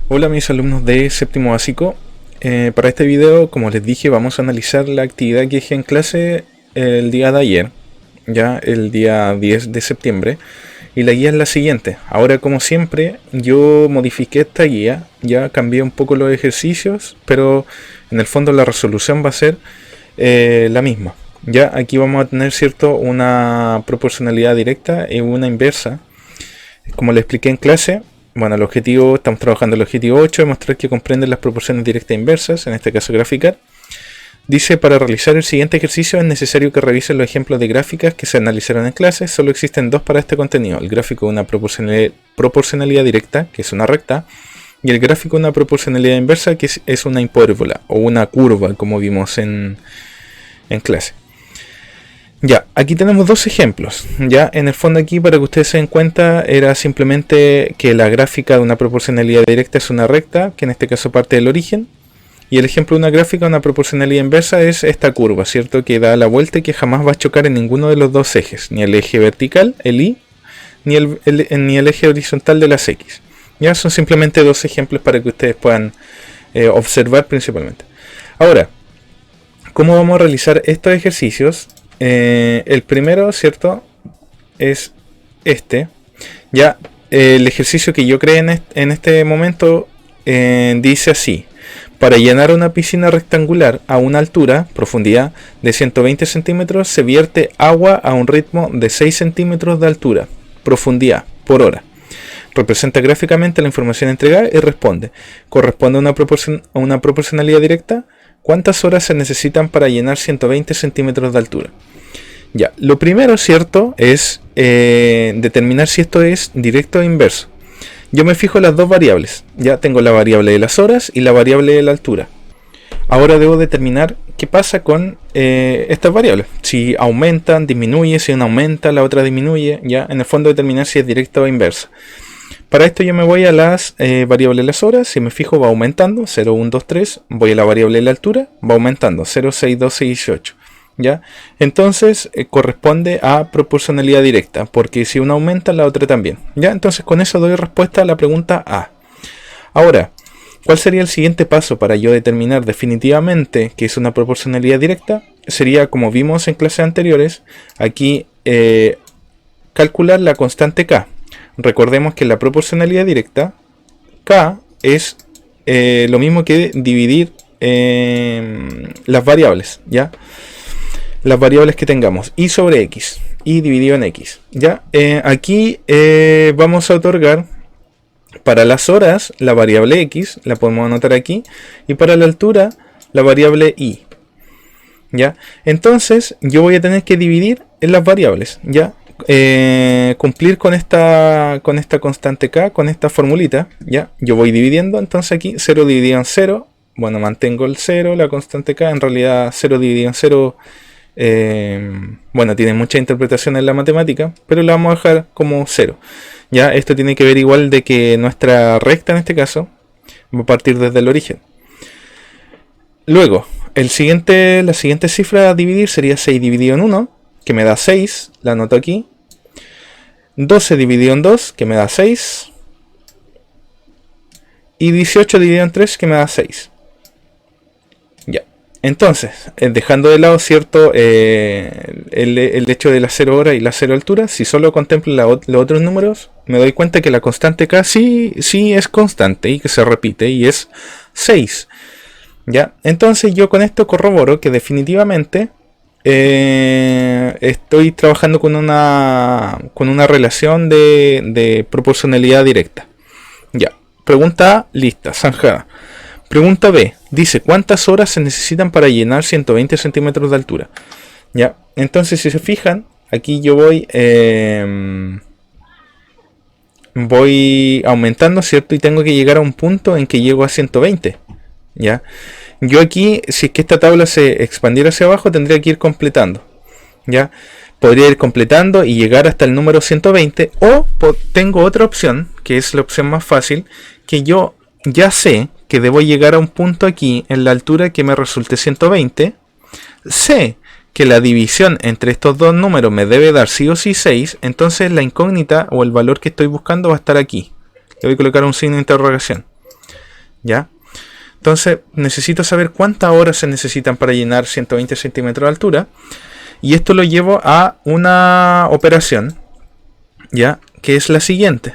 Hola mis alumnos de séptimo básico. Para este video, como les dije, vamos a analizar la actividad que dejé en clase el día de ayer, ya el día 10 de septiembre. Y la guía es la siguiente. Ahora, como siempre, yo modifiqué esta guía, ya cambié un poco los ejercicios, pero en el fondo la resolución va a ser la misma. Ya aquí vamos a tener, cierto, una proporcionalidad directa y una inversa. Como les expliqué en clase, bueno, el objetivo, estamos trabajando el objetivo 8, demostrar que comprenden las proporciones directas e inversas, en este caso graficar. Dice, para realizar el siguiente ejercicio es necesario que revisen los ejemplos de gráficas que se analizaron en clase. Solo existen dos para este contenido: el gráfico de una proporcionalidad directa, que es una recta, y el gráfico de una proporcionalidad inversa, que es una hipérbola o una curva, como vimos en clase. Ya, aquí tenemos dos ejemplos. Ya, en el fondo aquí, para que ustedes se den cuenta, era simplemente que la gráfica de una proporcionalidad directa es una recta, que en este caso parte del origen. Y el ejemplo de una gráfica de una proporcionalidad inversa es esta curva, ¿cierto? Que da la vuelta y que jamás va a chocar en ninguno de los dos ejes. Ni el eje vertical, el Y, ni el eje horizontal de las X. Ya, son simplemente dos ejemplos para que ustedes puedan observar principalmente. Ahora, ¿cómo vamos a realizar estos ejercicios? El primero, ¿cierto? Es este. Ya, el ejercicio que yo creé en este momento dice así: para llenar una piscina rectangular a una altura, profundidad de 120 centímetros, se vierte agua a un ritmo de 6 centímetros de altura, profundidad, por hora. Representa gráficamente la información entregada y responde. ¿Corresponde a una proporcionalidad directa? ¿Cuántas horas se necesitan para llenar 120 centímetros de altura? Ya, lo primero, ¿cierto?, es determinar si esto es directo o inverso. Yo me fijo en las dos variables. Ya tengo la variable de las horas y la variable de la altura. Ahora debo determinar qué pasa con estas variables. Si aumentan, disminuye, si una aumenta, la otra disminuye. Ya, en el fondo determinar si es directa o inversa. Para esto yo me voy a las variables de las horas. Si me fijo, va aumentando, 0, 1, 2, 3. Voy a la variable de la altura, va aumentando, 0, 6, 12, 18. ¿Ya? Entonces corresponde a proporcionalidad directa, porque si una aumenta, la otra también. ¿Ya? Entonces con eso doy respuesta a la pregunta A. Ahora, ¿cuál sería el siguiente paso para yo determinar definitivamente que es una proporcionalidad directa? Sería, como vimos en clases anteriores, aquí calcular la constante K. Recordemos que la proporcionalidad directa, K, es lo mismo que dividir las variables, ¿ya? Las variables que tengamos, y sobre x, y dividido en x. ¿Ya? Aquí vamos a otorgar para las horas la variable x, la podemos anotar aquí, y para la altura la variable y. ¿Ya? Entonces yo voy a tener que dividir en las variables, ¿ya? Cumplir con esta constante k, con esta formulita, ¿ya? Yo voy dividiendo, entonces aquí 0 dividido en 0, bueno, mantengo el 0, la constante k, en realidad 0 dividido en 0, bueno, tiene mucha interpretación en la matemática, pero la vamos a dejar como 0. Ya, esto tiene que ver igual de que nuestra recta en este caso va a partir desde el origen. Luego, la siguiente cifra a dividir sería 6 dividido en 1, que me da 6, la anoto aquí. 12 dividido en 2, que me da 6. Y 18 dividido en 3, que me da 6. Ya. Entonces, dejando de lado, ¿cierto?, el hecho de las 0 horas y las 0 alturas, si solo contemplo los otros números, me doy cuenta que la constante K sí es constante y que se repite, y es 6. ¿Ya? Entonces yo con esto corroboro que definitivamente estoy trabajando con una relación de proporcionalidad directa. Ya. Pregunta A, lista, zanjada. Pregunta B, dice, ¿cuántas horas se necesitan para llenar 120 centímetros de altura? ¿Ya? Entonces, si se fijan, aquí yo voy aumentando, ¿cierto? Y tengo que llegar a un punto en que llego a 120. ¿Ya? Yo aquí, si es que esta tabla se expandiera hacia abajo, tendría que ir completando. ¿Ya? Podría ir completando y llegar hasta el número 120. O tengo otra opción, que es la opción más fácil, que yo ya sé que debo llegar a un punto aquí en la altura que me resulte 120. Sé que la división entre estos dos números me debe dar sí o sí 6. Entonces la incógnita o el valor que estoy buscando va a estar aquí. Le voy a colocar un signo de interrogación. ¿ya? Entonces necesito saber cuántas horas se necesitan para llenar 120 centímetros de altura. Y esto lo llevo a una operación, ¿ya? Que es la siguiente.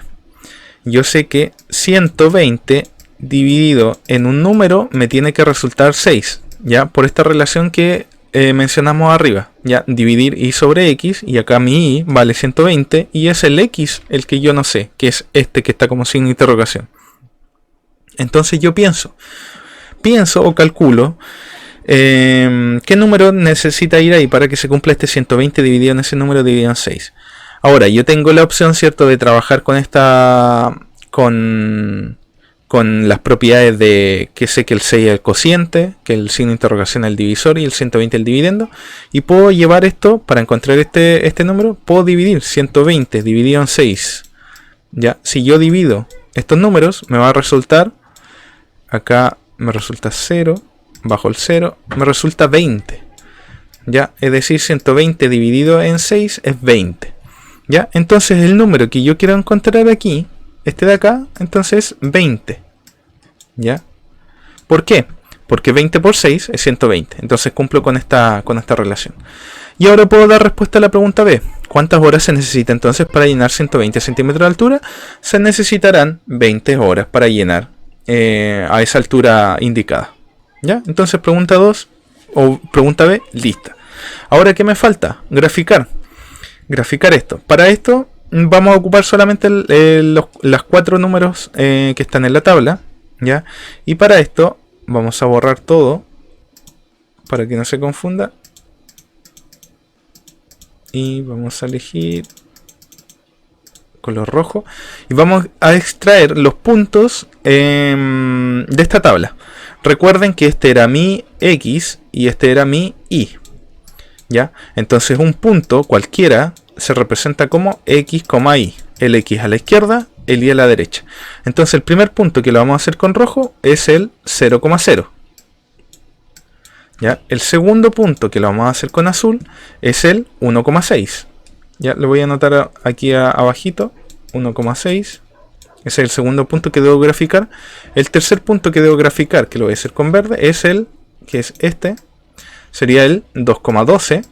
Yo sé que 120 dividido en un número me tiene que resultar 6, ¿ya? Por esta relación que mencionamos arriba, ¿ya? Dividir y sobre x, y acá mi y vale 120, y es el x el que yo no sé, que es este que está como signo de interrogación. Entonces yo pienso o calculo qué número necesita ir ahí para que se cumpla este 120 dividido en ese número dividido en 6. Ahora, yo tengo la opción, ¿cierto?, de trabajar con esta con las propiedades de que sé que el 6 es el cociente, que el signo de interrogación es el divisor y el 120 el dividendo, y puedo llevar esto para encontrar este número, puedo dividir 120 dividido en 6. Ya, si yo divido estos números, me va a resultar, acá me resulta 0, bajo el 0, me resulta 20. Ya, es decir, 120 dividido en 6 es 20. Ya, entonces el número que yo quiero encontrar aquí, este de acá, entonces 20. ¿Ya? ¿Por qué? Porque 20 por 6 es 120. Entonces cumplo con esta relación. Y ahora puedo dar respuesta a la pregunta B. ¿Cuántas horas se necesita entonces para llenar 120 centímetros de altura? Se necesitarán 20 horas para llenar a esa altura indicada. ¿Ya? Entonces pregunta 2 o pregunta B, lista. Ahora, ¿qué me falta? Graficar esto. Para esto vamos a ocupar solamente las 4 números que están en la tabla, ¿ya? Y para esto vamos a borrar todo para que no se confunda. Y vamos a elegir color rojo. Y vamos a extraer los puntos de esta tabla. Recuerden que este era mi X y este era mi Y. ¿Ya? Entonces un punto cualquiera se representa como X, Y. El X a la izquierda, el Y a la derecha. Entonces el primer punto que lo vamos a hacer con rojo es el 0,0. ¿Ya? El segundo punto que lo vamos a hacer con azul es el 1,6. Ya lo voy a anotar aquí abajito. 1,6. Ese es el segundo punto que debo graficar. El tercer punto que debo graficar, que lo voy a hacer con verde, es el, que es este. Sería el 2,12.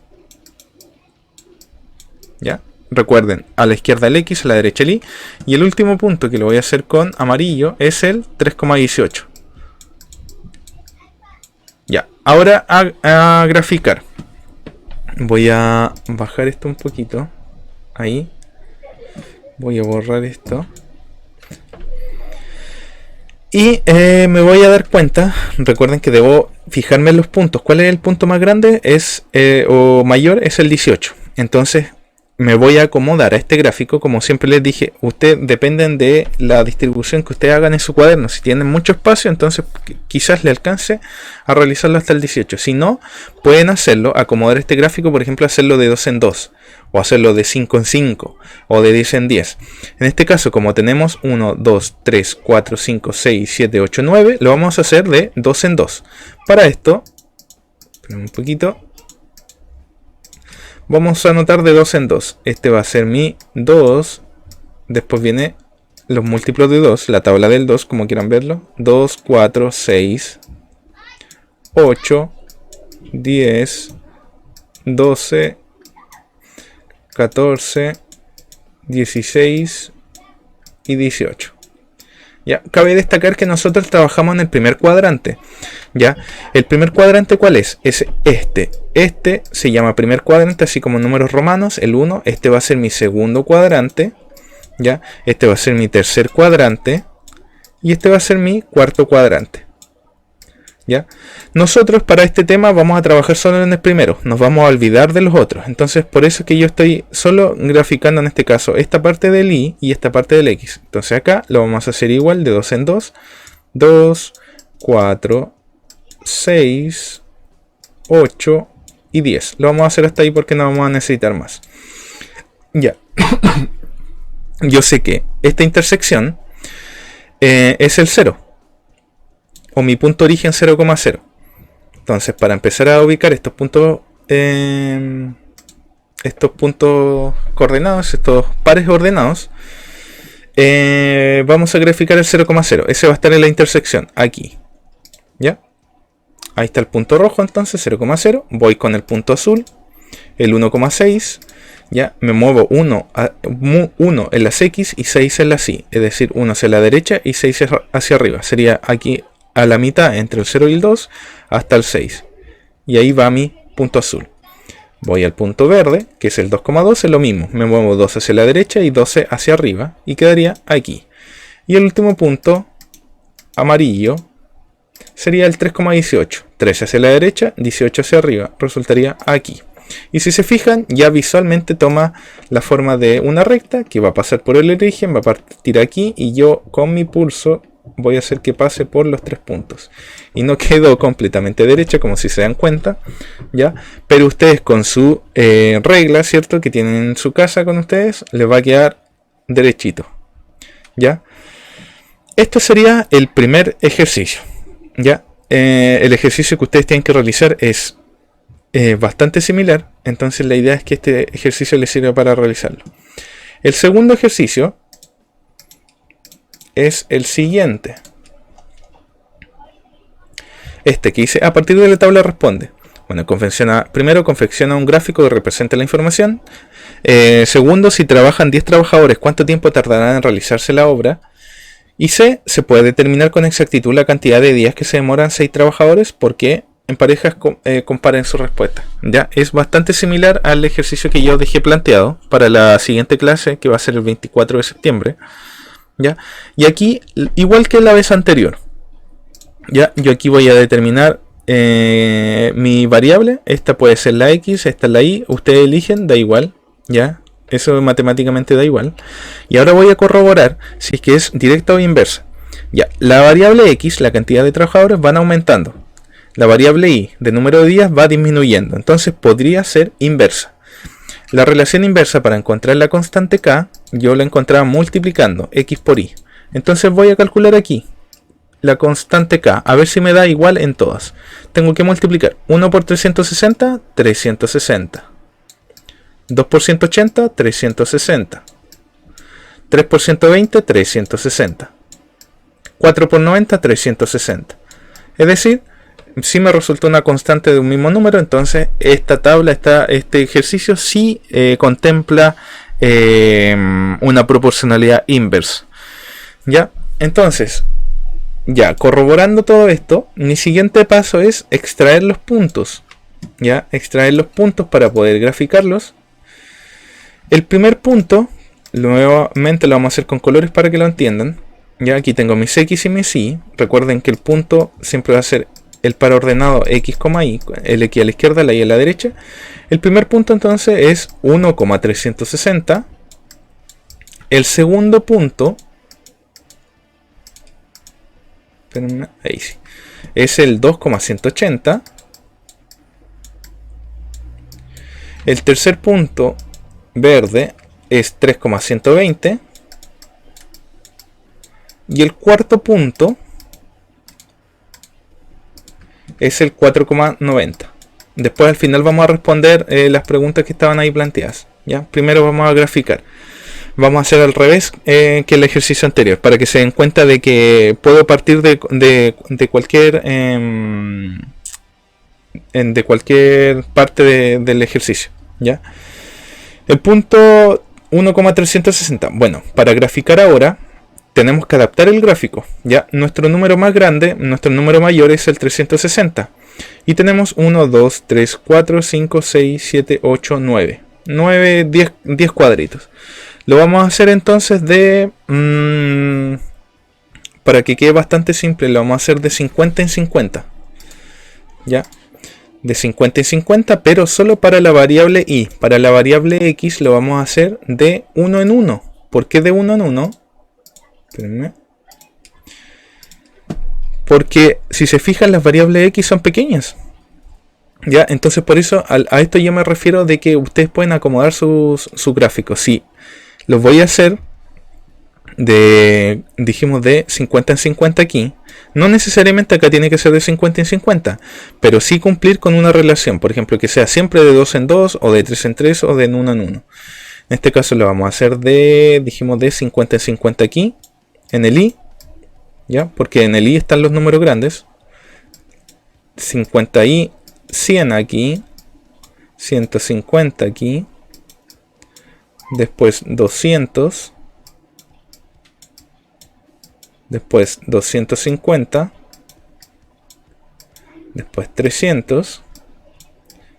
¿Ya? Recuerden, a la izquierda el X, a la derecha el Y. Y el último punto que lo voy a hacer con amarillo es el 3,18. Ya, ahora a graficar. Voy a bajar esto un poquito. Ahí. Voy a borrar esto. Y me voy a dar cuenta, recuerden que debo fijarme en los puntos. ¿Cuál es el punto más grande? O mayor, es el 18. Entonces me voy a acomodar a este gráfico. Como siempre les dije, ustedes dependen de la distribución que ustedes hagan en su cuaderno. Si tienen mucho espacio, entonces quizás le alcance a realizarlo hasta el 18. Si no, pueden hacerlo, acomodar este gráfico, por ejemplo, hacerlo de 2 en 2. O hacerlo de 5 en 5. O de 10 en 10. En este caso, como tenemos 1, 2, 3, 4, 5, 6, 7, 8, 9, lo vamos a hacer de 2 en 2. Para esto, un poquito, vamos a anotar de 2 en 2. Este va a ser mi 2. Después viene los múltiplos de 2, la tabla del 2, como quieran verlo. 2, 4, 6, 8, 10, 12, 14, 16 y 18. Ya, cabe destacar que nosotros trabajamos en el primer cuadrante. ¿Ya? ¿El primer cuadrante cuál es? Es este. Este se llama primer cuadrante, así como números romanos, el 1. Este va a ser mi segundo cuadrante. ¿Ya? Este va a ser mi tercer cuadrante. Y este va a ser mi cuarto cuadrante. ¿Ya? Nosotros para este tema vamos a trabajar solo en el primero. Nos vamos a olvidar de los otros. Entonces por eso es que yo estoy solo graficando en este caso esta parte del Y y esta parte del X. Entonces acá lo vamos a hacer igual de 2 en 2. 2, 4, 6, 8 y 10. Lo vamos a hacer hasta ahí porque no vamos a necesitar más. Ya. Yo sé que esta intersección es el 0. O mi punto origen 0,0. Entonces, para empezar a ubicar estos puntos coordenados, estos pares ordenados, vamos a graficar el 0,0. Ese va a estar en la intersección, aquí. ¿Ya? Ahí está el punto rojo, entonces 0,0. Voy con el punto azul, el 1,6. Ya, me muevo 1 en las X y 6 en las Y. Es decir, 1 hacia la derecha y 6 hacia arriba. Sería aquí a la mitad, entre el 0 y el 2, hasta el 6. Y ahí va mi punto azul. Voy al punto verde, que es el 2,12, lo mismo. Me muevo 2 hacia la derecha y 12 hacia arriba. Y quedaría aquí. Y el último punto, amarillo, sería el 3,18. 13 hacia la derecha, 18 hacia arriba. Resultaría aquí. Y si se fijan, ya visualmente toma la forma de una recta que va a pasar por el origen, va a partir aquí y yo con mi pulso voy a hacer que pase por los 3 puntos. Y no quedó completamente derecha, como si se dan cuenta, ¿ya? Pero ustedes con su regla, ¿cierto? Que tienen en su casa con ustedes, les va a quedar derechito, ¿ya? Esto sería el primer ejercicio, ¿ya? El ejercicio que ustedes tienen que realizar es bastante similar, entonces la idea es que este ejercicio les sirva para realizarlo. El segundo ejercicio es el siguiente. Este que dice, a partir de la tabla responde. Bueno, primero confecciona un gráfico que represente la información. Segundo, si trabajan 10 trabajadores, ¿cuánto tiempo tardarán en realizarse la obra? Y C, se puede determinar con exactitud la cantidad de días que se demoran 6 trabajadores, porque en parejas comparen su respuesta. Ya es bastante similar al ejercicio que yo dejé planteado para la siguiente clase, que va a ser el 24 de septiembre. ¿Ya? Y aquí, igual que la vez anterior, ¿ya? Yo aquí voy a determinar mi variable. Esta puede ser la X, esta es la Y. Ustedes eligen, da igual, ¿ya? Eso matemáticamente da igual. Y ahora voy a corroborar si es que es directa o inversa. Ya, la variable X, la cantidad de trabajadores, van aumentando. La variable Y, de número de días, va disminuyendo. Entonces podría ser inversa. La relación inversa para encontrar la constante K, yo la encontraba multiplicando X por Y. Entonces voy a calcular aquí la constante K, a ver si me da igual en todas. Tengo que multiplicar 1 por 360, 360. 2 por 180, 360. 3 por 120, 360. 4 por 90, 360. Es decir, si me resulta una constante de un mismo número, entonces esta tabla, este ejercicio sí contempla una proporcionalidad inversa. ¿Ya? Entonces, ya corroborando todo esto, mi siguiente paso es extraer los puntos. ¿Ya? Extraer los puntos para poder graficarlos. El primer punto, nuevamente lo vamos a hacer con colores para que lo entiendan. Ya aquí tengo mis X y mis Y. Recuerden que el punto siempre va a ser el par ordenado X, Y, el X a la izquierda, la Y a la derecha. El primer punto entonces es 1,360. El segundo punto, ahí sí, es el 2,180. El tercer punto verde es 3,120. Y el cuarto punto es el 4,90. Después al final vamos a responder las preguntas que estaban ahí planteadas. ¿Ya? Primero vamos a graficar. Vamos a hacer al revés que el ejercicio anterior, para que se den cuenta de que puedo partir de cualquier parte del ejercicio. ¿Ya? El punto 1,360. Bueno, para graficar ahora tenemos que adaptar el gráfico. Ya nuestro número más grande, nuestro número mayor es el 360. Y tenemos 1, 2, 3, 4, 5, 6, 7, 8, 9. 9, 10 cuadritos. Lo vamos a hacer entonces para que quede bastante simple, lo vamos a hacer de 50 en 50. ¿Ya? De 50 en 50, pero solo para la variable Y. Para la variable X lo vamos a hacer de 1 en 1. ¿Por qué de 1 en 1? Espérenme. Porque si se fijan, las variables X son pequeñas. ¿Ya? Entonces por eso a esto yo me refiero de que ustedes pueden acomodar sus gráficos. Sí, los voy a hacer dijimos de 50 en 50 aquí. No necesariamente acá tiene que ser de 50 en 50, pero sí cumplir con una relación. Por ejemplo, que sea siempre de 2 en 2, o de 3 en 3, o de 1 en 1. En este caso lo vamos a hacer dijimos de 50 en 50 aquí, en el i, ¿ya? Porque en el i están los números grandes. 50i, 100 aquí, 150 aquí, después 200, después 250, después 300,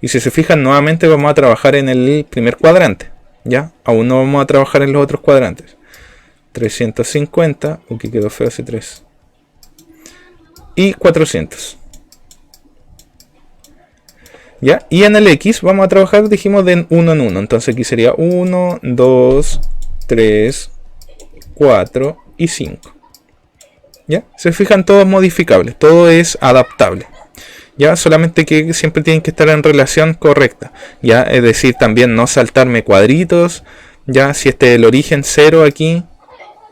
y si se fijan nuevamente vamos a trabajar en el primer cuadrante, ¿ya? Aún no vamos a trabajar en los otros cuadrantes. 350, que quedó feo ese 3, y 400. ¿Ya? Y en el X vamos a trabajar, dijimos, de 1 en 1. Entonces aquí sería 1, 2, 3, 4 y 5. ¿Ya? Se fijan, todo es modificable, todo es adaptable. ¿Ya? Solamente que siempre tienen que estar en relación correcta. ¿Ya? Es decir, también no saltarme cuadritos. ¿Ya? Si este es el origen 0 aquí,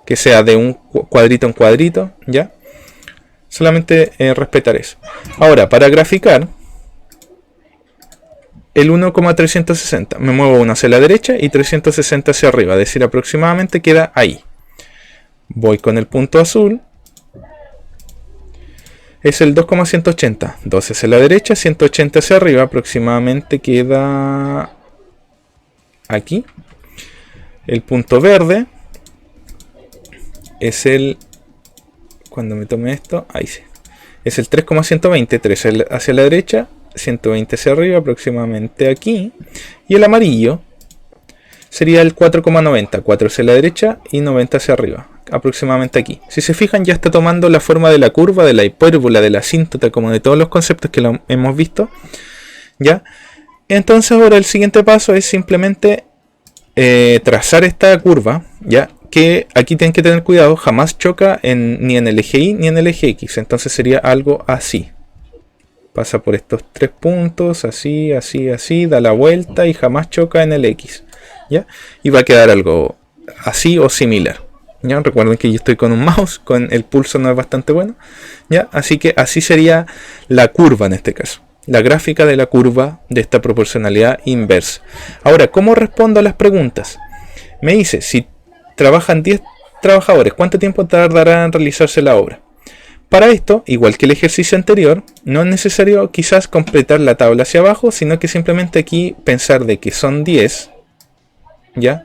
que sea de un cuadrito en cuadrito. ¿Ya? Solamente respetar eso. Ahora, para graficar el 1,360, me muevo uno hacia la derecha y 360 hacia arriba, es decir, aproximadamente queda ahí. Voy con el punto azul, es el 2,180, 12 hacia la derecha, 180 hacia arriba, aproximadamente queda aquí. El punto verde es el, cuando me tome esto, ahí sí, es el 3,120, 3 hacia la derecha, 120 hacia arriba, aproximadamente aquí. Y el amarillo sería el 4,90, 4 hacia la derecha y 90 hacia arriba, aproximadamente aquí. Si se fijan, ya está tomando la forma de la curva, de la hipérbola, de la asíntota, como de todos los conceptos que lo hemos visto. ¿Ya? Entonces ahora el siguiente paso es simplemente trazar esta curva, ¿ya? Que aquí tienen que tener cuidado, jamás choca ni en el eje Y ni en el eje X. Entonces sería algo así. Pasa por estos 3 puntos, así, así, así, da la vuelta y jamás choca en el X, ¿ya? Y va a quedar algo así o similar, ¿ya? Recuerden que yo estoy con un mouse, con el pulso no es bastante bueno, ¿ya? Así que así sería la curva en este caso, la gráfica de la curva de esta proporcionalidad inversa. Ahora, ¿cómo respondo a las preguntas? Me dice, si trabajan 10 trabajadores, ¿cuánto tiempo tardará en realizarse la obra? Para esto, igual que el ejercicio anterior, no es necesario quizás completar la tabla hacia abajo, sino que simplemente aquí pensar de que son 10, ¿ya?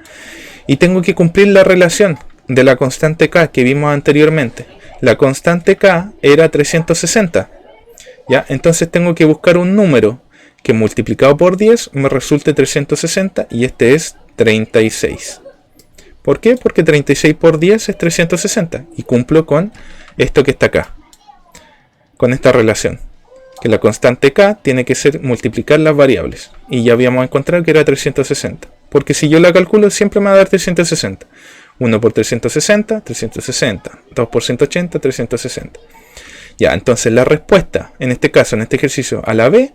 Y tengo que cumplir la relación de la constante K que vimos anteriormente. La constante K era 360, ¿ya? Entonces tengo que buscar un número que multiplicado por 10 me resulte 360 y este es 36. ¿Por qué? Porque 36 por 10 es 360 y cumplo con esto que está acá, con esta relación, que la constante K tiene que ser multiplicar las variables, y ya habíamos encontrado que era 360, porque si yo la calculo siempre me va a dar 360, 1 por 360, 360, 2 por 180, 360. Ya, entonces la respuesta, en este caso, en este ejercicio, a la B,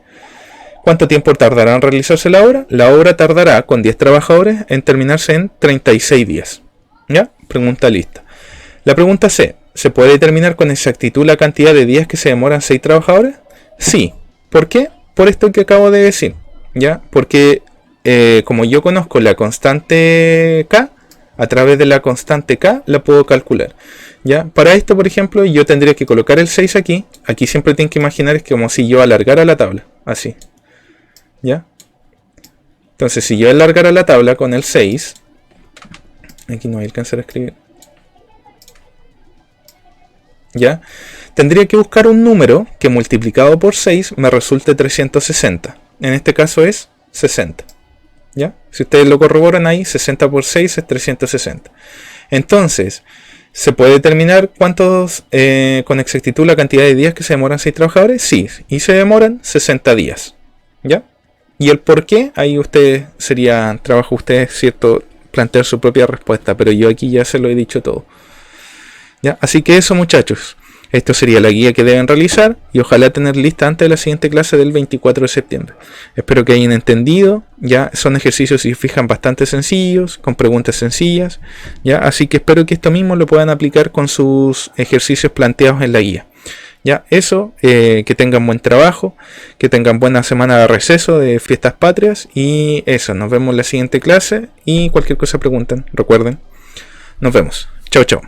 ¿cuánto tiempo tardará en realizarse la obra? La obra tardará, con 10 trabajadores, en terminarse en 36 días. ¿Ya? Pregunta lista. La pregunta C, ¿se puede determinar con exactitud la cantidad de días que se demoran 6 trabajadores? Sí. ¿Por qué? Por esto que acabo de decir, ¿ya? Porque como yo conozco la constante K, a través de la constante K la puedo calcular, ¿ya? Para esto, por ejemplo, yo tendría que colocar el 6 aquí. Aquí siempre tienen que imaginar, es como si yo alargara la tabla, así, ¿ya? Entonces, si yo alargara la tabla con el 6, aquí no voy a alcanzar a escribir, ¿ya? Tendría que buscar un número que multiplicado por 6 me resulte 360. En este caso es 60. ¿Ya? Si ustedes lo corroboran ahí, 60 por 6 es 360. Entonces, ¿se puede determinar cuántos, con exactitud, la cantidad de días que se demoran 6 trabajadores? Sí, y se demoran 60 días. ¿Ya? Y el por qué, ahí trabajo ustedes, ¿cierto? Plantear su propia respuesta, pero yo aquí ya se lo he dicho todo. ¿Ya? Así que eso, muchachos, esto sería la guía que deben realizar y ojalá tener lista antes de la siguiente clase del 24 de septiembre. Espero que hayan entendido. Ya son ejercicios, si fijan, bastante sencillos, con preguntas sencillas, ¿ya? Así que espero que esto mismo lo puedan aplicar con sus ejercicios planteados en la guía. Ya, eso, que tengan buen trabajo, que tengan buena semana de receso, de fiestas patrias, y eso, nos vemos en la siguiente clase y cualquier cosa pregunten, recuerden, nos vemos, chao chao.